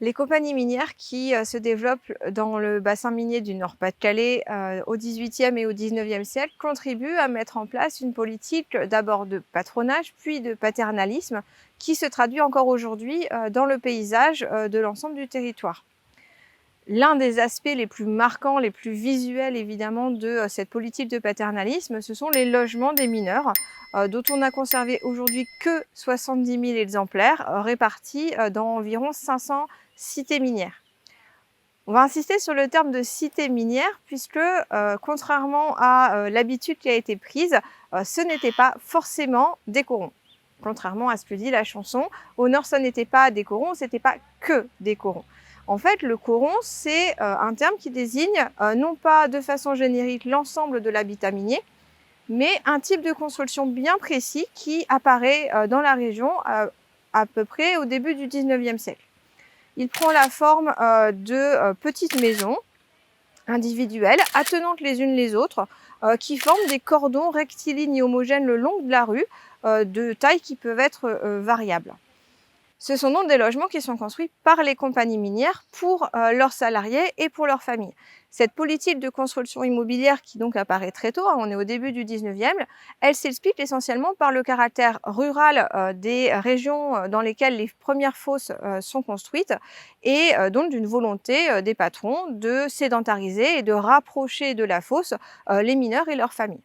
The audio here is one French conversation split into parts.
Les compagnies minières qui se développent dans le bassin minier du Nord-Pas-de-Calais au XVIIIe et au XIXe siècle contribuent à mettre en place une politique d'abord de patronage puis de paternalisme qui se traduit encore aujourd'hui dans le paysage de l'ensemble du territoire. L'un des aspects les plus marquants, les plus visuels évidemment de cette politique de paternalisme, ce sont les logements des mineurs, dont on n'a conservé aujourd'hui que 70 000 exemplaires répartis dans environ 500 cités minières. On va insister sur le terme de cité minière puisque, contrairement à l'habitude qui a été prise, ce n'était pas forcément des corons. Contrairement à ce que dit la chanson, au nord, ce n'était pas des corons, ce n'était pas que des corons. En fait, le coron, c'est un terme qui désigne non pas de façon générique l'ensemble de l'habitat minier, mais un type de construction bien précis qui apparaît dans la région à peu près au début du XIXe siècle. Il prend la forme de petites maisons individuelles, attenantes les unes les autres, qui forment des cordons rectilignes et homogènes le long de la rue, de tailles qui peuvent être variables. Ce sont donc des logements qui sont construits par les compagnies minières pour leurs salariés et pour leurs familles. Cette politique de construction immobilière qui donc apparaît très tôt, on est au début du 19e, elle s'explique essentiellement par le caractère rural des régions dans lesquelles les premières fosses sont construites et donc d'une volonté des patrons de sédentariser et de rapprocher de la fosse les mineurs et leurs familles.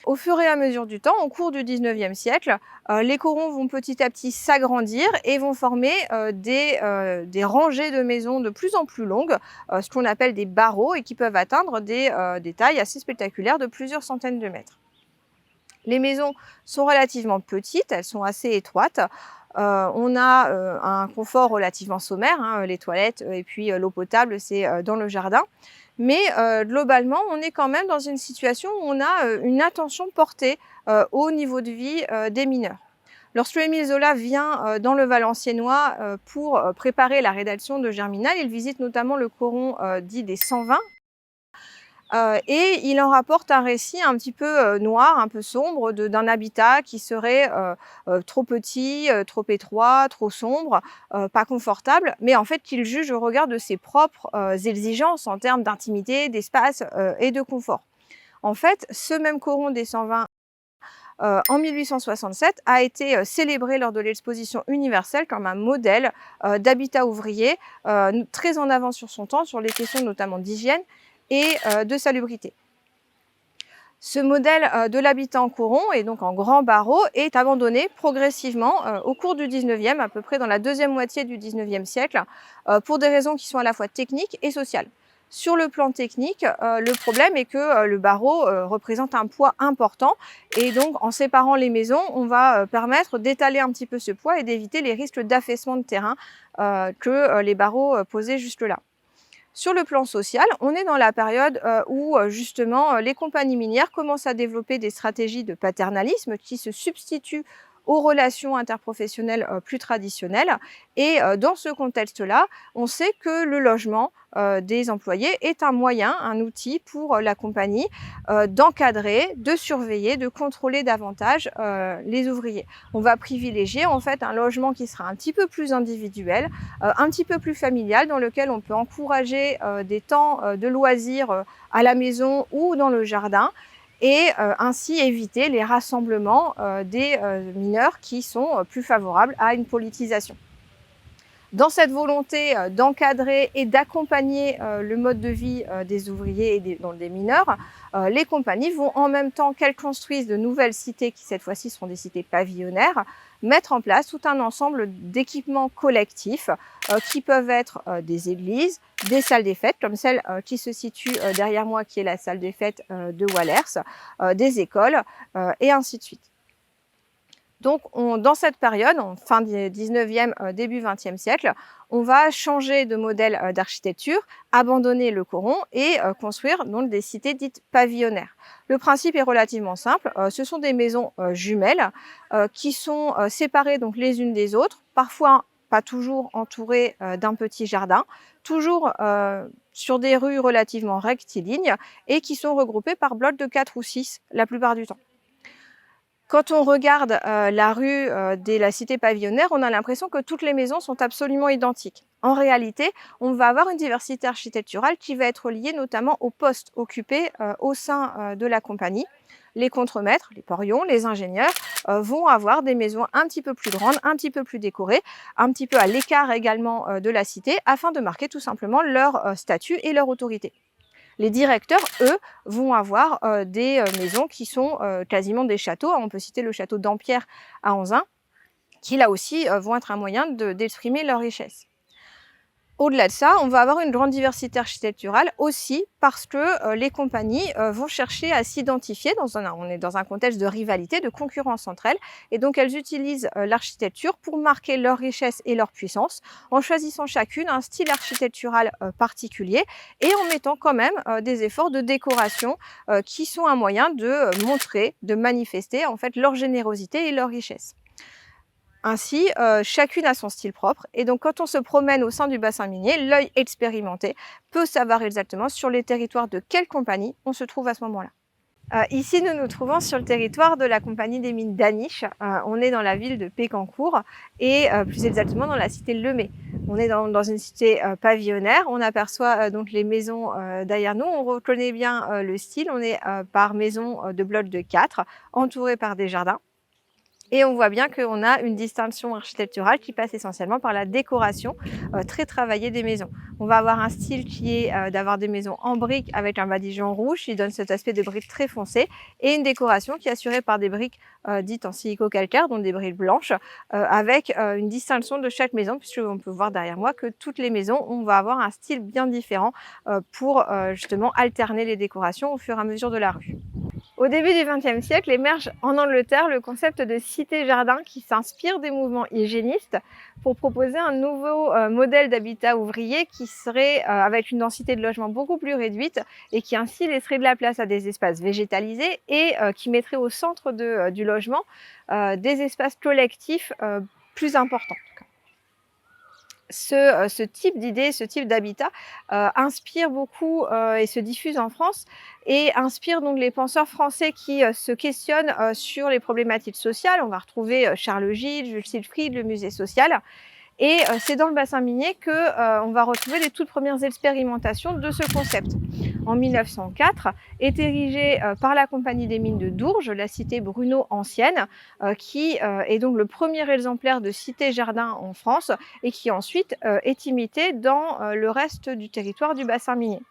Au fur et à mesure du temps, au cours du 19e siècle, les corons vont petit à petit s'agrandir et vont former des rangées de maisons de plus en plus longues, ce qu'on appelle des barreaux et qui peuvent atteindre des tailles assez spectaculaires de plusieurs centaines de mètres. Les maisons sont relativement petites, elles sont assez étroites. On a un confort relativement sommaire, les toilettes et puis l'eau potable, c'est dans le jardin. Mais globalement, on est quand même dans une situation où on a une attention portée au niveau de vie des mineurs. Lorsque Émile Zola vient dans le Valenciennois pour préparer la rédaction de Germinal, il visite notamment le coron dit des 120. Et il en rapporte un récit un petit peu noir, un peu sombre d'un habitat qui serait trop petit, trop étroit, trop sombre, pas confortable, mais en fait qu'il juge au regard de ses propres exigences en termes d'intimité, d'espace et de confort. En fait, ce même coron des 120 en 1867 a été célébré lors de l'exposition universelle comme un modèle d'habitat ouvrier très en avance sur son temps sur les questions notamment d'hygiène et de salubrité. Ce modèle de l'habitat en coron, et donc en grand barreau, est abandonné progressivement au cours du 19e, à peu près dans la deuxième moitié du 19e siècle, pour des raisons qui sont à la fois techniques et sociales. Sur le plan technique, le problème est que le barreau représente un poids important et donc en séparant les maisons, on va permettre d'étaler un petit peu ce poids et d'éviter les risques d'affaissement de terrain que les barreaux posaient jusque-là. Sur le plan social, on est dans la période où justement les compagnies minières commencent à développer des stratégies de paternalisme qui se substituent aux relations interprofessionnelles plus traditionnelles. Et dans ce contexte-là, on sait que le logement des employés est un moyen, un outil pour la compagnie d'encadrer, de surveiller, de contrôler davantage les ouvriers. On va privilégier en fait un logement qui sera un petit peu plus individuel, un petit peu plus familial, dans lequel on peut encourager des temps de loisirs à la maison ou dans le jardin, et ainsi éviter les rassemblements des mineurs qui sont plus favorables à une politisation. Dans cette volonté d'encadrer et d'accompagner le mode de vie des ouvriers et des mineurs, les compagnies vont, en même temps qu'elles construisent de nouvelles cités, qui cette fois-ci seront des cités pavillonnaires, mettre en place tout un ensemble d'équipements collectifs qui peuvent être des églises, des salles des fêtes, comme celle qui se situe derrière moi, qui est la salle des fêtes de Wallers, des écoles, et ainsi de suite. Donc, dans cette période, en fin du 19e, début 20e siècle, on va changer de modèle d'architecture, abandonner le coron et construire donc des cités dites pavillonnaires. Le principe est relativement simple. Ce sont des maisons jumelles qui sont séparées donc les unes des autres, parfois pas toujours entourées d'un petit jardin, toujours sur des rues relativement rectilignes et qui sont regroupées par blocs de 4 ou 6 la plupart du temps. Quand on regarde la rue de la cité pavillonnaire, on a l'impression que toutes les maisons sont absolument identiques. En réalité, on va avoir une diversité architecturale qui va être liée notamment aux postes occupés au sein de la compagnie. Les contremaîtres, les porions, les ingénieurs vont avoir des maisons un petit peu plus grandes, un petit peu plus décorées, un petit peu à l'écart également de la cité, afin de marquer tout simplement leur statut et leur autorité. Les directeurs, eux, vont avoir des maisons qui sont quasiment des châteaux. On peut citer le château d'Ampierre à Anzin, qui là aussi vont être un moyen d'exprimer leur richesse. Au-delà de ça, on va avoir une grande diversité architecturale aussi parce que les compagnies vont chercher à s'identifier. On est dans un contexte de rivalité, de concurrence entre elles. Et donc, elles utilisent l'architecture pour marquer leur richesse et leur puissance en choisissant chacune un style architectural particulier et en mettant quand même des efforts de décoration qui sont un moyen de montrer, de manifester en fait leur générosité et leur richesse. Ainsi, chacune a son style propre et donc quand on se promène au sein du bassin minier, l'œil expérimenté peut savoir exactement sur les territoires de quelle compagnie on se trouve à ce moment-là. Ici, nous nous trouvons sur le territoire de la compagnie des mines d'Aniche. On est dans la ville de Pécancourt et plus exactement dans la cité Lemay. On est dans une cité pavillonnaire. On aperçoit donc les maisons derrière nous. On reconnaît bien le style. On est par maison de blocs de 4, entourés par des jardins. Et on voit bien qu'on a une distinction architecturale qui passe essentiellement par la décoration très travaillée des maisons. On va avoir un style qui est d'avoir des maisons en briques avec un badigeon rouge qui donne cet aspect de briques très foncé et une décoration qui est assurée par des briques dites en silico-calcaire, donc des briques blanches, avec une distinction de chaque maison, puisqu'on peut voir derrière moi que toutes les maisons, on va avoir un style bien différent pour justement alterner les décorations au fur et à mesure de la rue. Au début du XXe siècle, émerge en Angleterre le concept de cité-jardin qui s'inspire des mouvements hygiénistes pour proposer un nouveau modèle d'habitat ouvrier qui serait avec une densité de logement beaucoup plus réduite et qui ainsi laisserait de la place à des espaces végétalisés et qui mettrait au centre du logement des espaces collectifs plus importants. Ce type d'idée, ce type d'habitat inspire beaucoup et se diffuse en France et inspire donc les penseurs français qui se questionnent sur les problématiques sociales. On va retrouver Charles Gide, Jules Siegfried, le musée social. Et c'est dans le bassin minier qu'on va retrouver les toutes premières expérimentations de ce concept. En 1904, est érigée par la Compagnie des mines de Dourges, la cité Bruneau ancienne, qui est donc le premier exemplaire de cité-jardin en France et qui ensuite est imité dans le reste du territoire du bassin minier.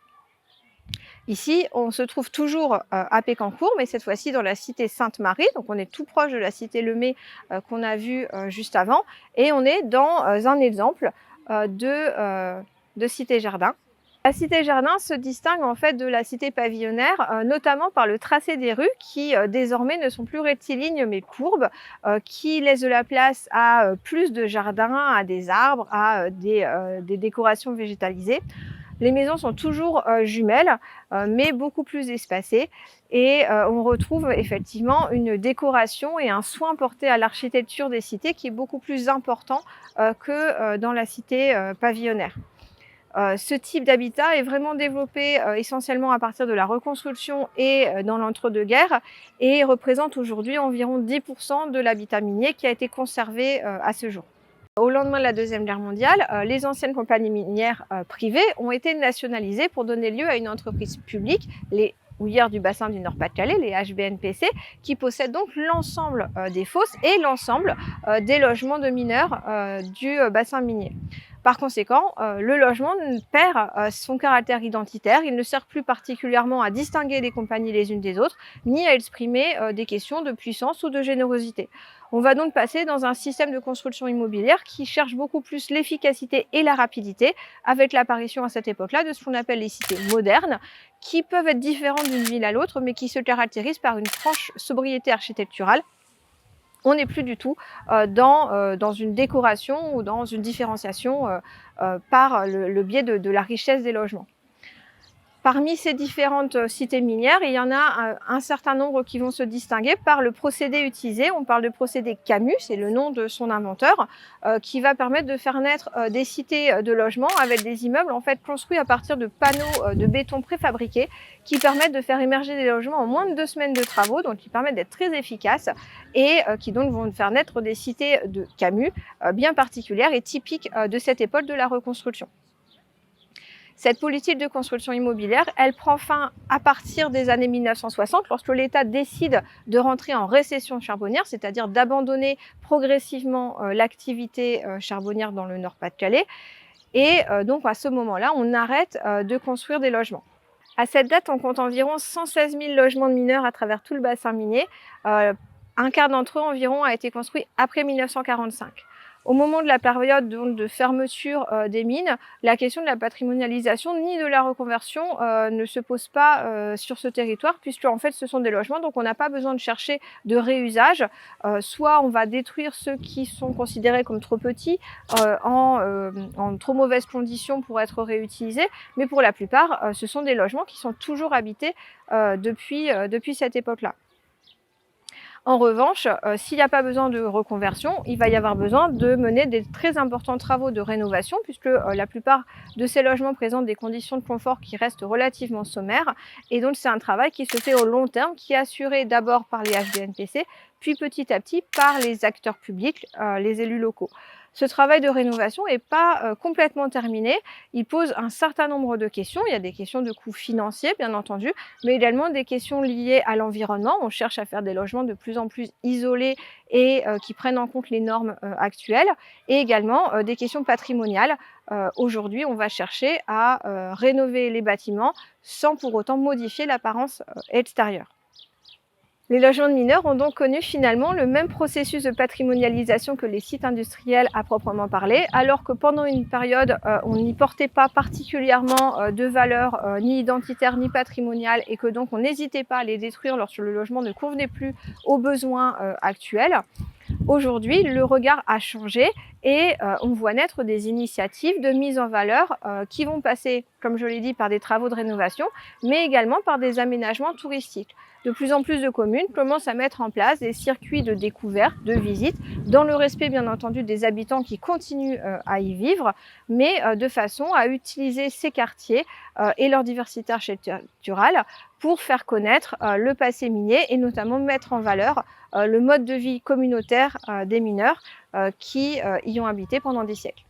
Ici, on se trouve toujours à Pécancourt, mais cette fois-ci dans la cité Sainte-Marie. Donc, on est tout proche de la cité Lemay qu'on a vue juste avant. Et on est dans un exemple de cité-jardin. La cité-jardin se distingue en fait de la cité pavillonnaire, notamment par le tracé des rues qui désormais ne sont plus rectilignes mais courbes, qui laissent de la place à plus de jardins, à des arbres, à des décorations végétalisées. Les maisons sont toujours jumelles, mais beaucoup plus espacées et on retrouve effectivement une décoration et un soin porté à l'architecture des cités qui est beaucoup plus important que dans la cité pavillonnaire. Ce type d'habitat est vraiment développé essentiellement à partir de la reconstruction et dans l'entre-deux-guerres et représente aujourd'hui environ 10% de l'habitat minier qui a été conservé à ce jour. Au lendemain de la Deuxième Guerre mondiale, les anciennes compagnies minières privées ont été nationalisées pour donner lieu à une entreprise publique, les houillères du bassin du Nord-Pas-de-Calais, les HBNPC, qui possèdent donc l'ensemble des fosses et l'ensemble des logements de mineurs du bassin minier. Par conséquent, le logement perd son caractère identitaire, il ne sert plus particulièrement à distinguer les compagnies les unes des autres, ni à exprimer des questions de puissance ou de générosité. On va donc passer dans un système de construction immobilière qui cherche beaucoup plus l'efficacité et la rapidité, avec l'apparition à cette époque-là de ce qu'on appelle les cités modernes, qui peuvent être différentes d'une ville à l'autre, mais qui se caractérisent par une franche sobriété architecturale. On n'est plus du tout dans une décoration ou dans une différenciation par le biais de la richesse des logements. Parmi ces différentes cités minières, il y en a un certain nombre qui vont se distinguer par le procédé utilisé. On parle de procédé Camus, c'est le nom de son inventeur, qui va permettre de faire naître des cités de logements avec des immeubles en fait construits à partir de panneaux de béton préfabriqués qui permettent de faire émerger des logements en moins de 2 semaines de travaux, donc qui permettent d'être très efficaces et qui donc vont faire naître des cités de Camus bien particulières et typiques de cette époque de la reconstruction. Cette politique de construction immobilière, elle prend fin à partir des années 1960, lorsque l'État décide de rentrer en récession charbonnière, c'est-à-dire d'abandonner progressivement l'activité charbonnière dans le Nord-Pas-de-Calais. Et donc à ce moment-là, on arrête de construire des logements. À cette date, on compte environ 116 000 logements de mineurs à travers tout le bassin minier. Un quart d'entre eux environ a été construit après 1945. Au moment de la période de fermeture des mines, la question de la patrimonialisation ni de la reconversion ne se pose pas sur ce territoire, puisque en fait ce sont des logements, donc on n'a pas besoin de chercher de réusage. Soit on va détruire ceux qui sont considérés comme trop petits, en trop mauvaises conditions pour être réutilisés, mais pour la plupart, ce sont des logements qui sont toujours habités depuis cette époque-là. En revanche, s'il n'y a pas besoin de reconversion, il va y avoir besoin de mener des très importants travaux de rénovation, puisque la plupart de ces logements présentent des conditions de confort qui restent relativement sommaires. Et donc c'est un travail qui se fait au long terme, qui est assuré d'abord par les HDNPC, puis petit à petit par les acteurs publics, les élus locaux. Ce travail de rénovation n'est pas complètement terminé. Il pose un certain nombre de questions. Il y a des questions de coûts financiers, bien entendu, mais également des questions liées à l'environnement. On cherche à faire des logements de plus en plus isolés et qui prennent en compte les normes actuelles, et également des questions patrimoniales. Aujourd'hui, on va chercher à rénover les bâtiments sans pour autant modifier l'apparence extérieure. Les logements de mineurs ont donc connu finalement le même processus de patrimonialisation que les sites industriels à proprement parler, alors que pendant une période, on n'y portait pas particulièrement de valeur ni identitaire ni patrimoniale, et que donc on n'hésitait pas à les détruire lorsque le logement ne convenait plus aux besoins actuels. Aujourd'hui, le regard a changé et on voit naître des initiatives de mise en valeur qui vont passer, comme je l'ai dit, par des travaux de rénovation, mais également par des aménagements touristiques. De plus en plus de communes commencent à mettre en place des circuits de découverte, de visite, dans le respect bien entendu des habitants qui continuent à y vivre, mais de façon à utiliser ces quartiers et leur diversité architecturale pour faire connaître le passé minier et notamment mettre en valeur le mode de vie communautaire des mineurs qui y ont habité pendant des siècles.